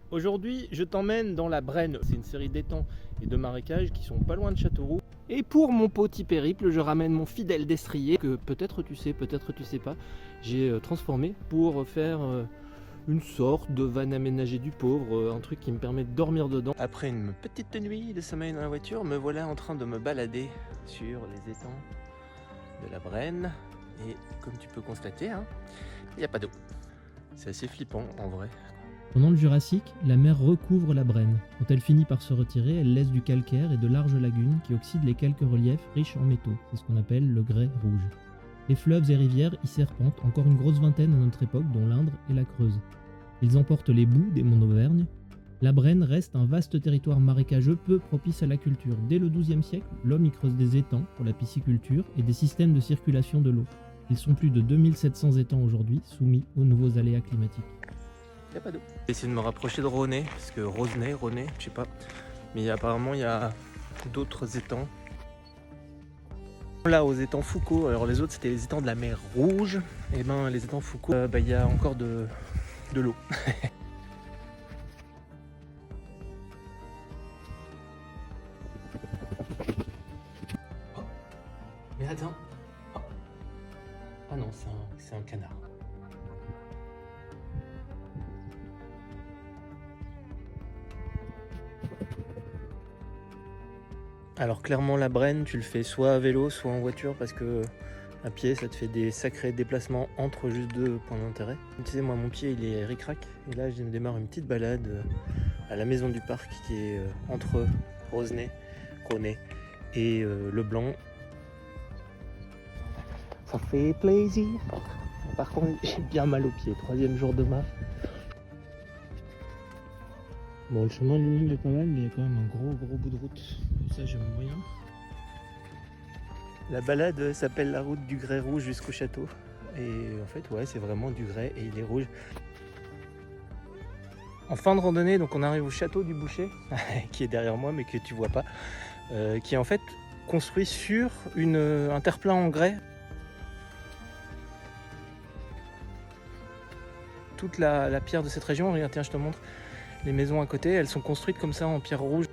Aujourd'hui, je t'emmène dans la Brenne. C'est une série d'étangs et de marécages qui sont pas loin de Châteauroux. Et pour mon petit périple, je ramène mon fidèle destrier que peut-être tu sais, peut-être tu sais pas, j'ai transformé pour faire une sorte de van aménagé du pauvre, un truc qui me permet de dormir dedans. Après une petite nuit de sommeil dans la voiture, me voilà en train de me balader sur les étangs de la Brenne. Et comme tu peux constater, il n'y a pas d'eau. C'est assez flippant en vrai. Pendant le Jurassique, la mer recouvre la Brenne. Quand elle finit par se retirer, elle laisse du calcaire et de larges lagunes qui oxydent les quelques reliefs riches en métaux. C'est ce qu'on appelle le grès rouge. Les fleuves et rivières y serpentent, encore une grosse vingtaine à notre époque, dont l'Indre et la Creuse. Ils emportent les boues des monts d'Auvergne. La Brenne reste un vaste territoire marécageux peu propice à la culture. Dès le XIIe siècle, l'homme y creuse des étangs pour la pisciculture et des systèmes de circulation de l'eau. Ils sont plus de 2700 étangs aujourd'hui, soumis aux nouveaux aléas climatiques. Il n'y a pas d'eau. J'ai essayé de me rapprocher de Ronet, parce que Rosenay, je sais pas. Mais apparemment, il y a d'autres étangs. Là, aux étangs Foucault, alors les autres, c'était les étangs de la mer Rouge. Et ben, les étangs Foucault, il y a encore de l'eau. Oh, mais attends. Oh. Ah non, c'est un canard. Alors clairement la Brenne, tu le fais soit à vélo, soit en voiture parce que à pied ça te fait des sacrés déplacements entre juste deux points d'intérêt. Tu sais, moi mon pied il est ric-rac et là je démarre une petite balade à la maison du parc qui est entre Rosenay et Leblanc. Ça fait plaisir. Par contre j'ai bien mal aux pieds, 3e jour de marche. Bon, le chemin, lui, il est pas mal, mais il y a quand même un gros bout de route. Et ça, j'aime moyen. La balade s'appelle la route du grès rouge jusqu'au château. Et en fait, ouais, c'est vraiment du grès et il est rouge. En fin de randonnée, donc on arrive au château du Boucher, qui est derrière moi, mais que tu vois pas, qui est en fait construit sur un terre-plein en grès. Toute la pierre de cette région, regarde, tiens, je te montre. Les maisons à côté, elles sont construites comme ça en pierre rouge.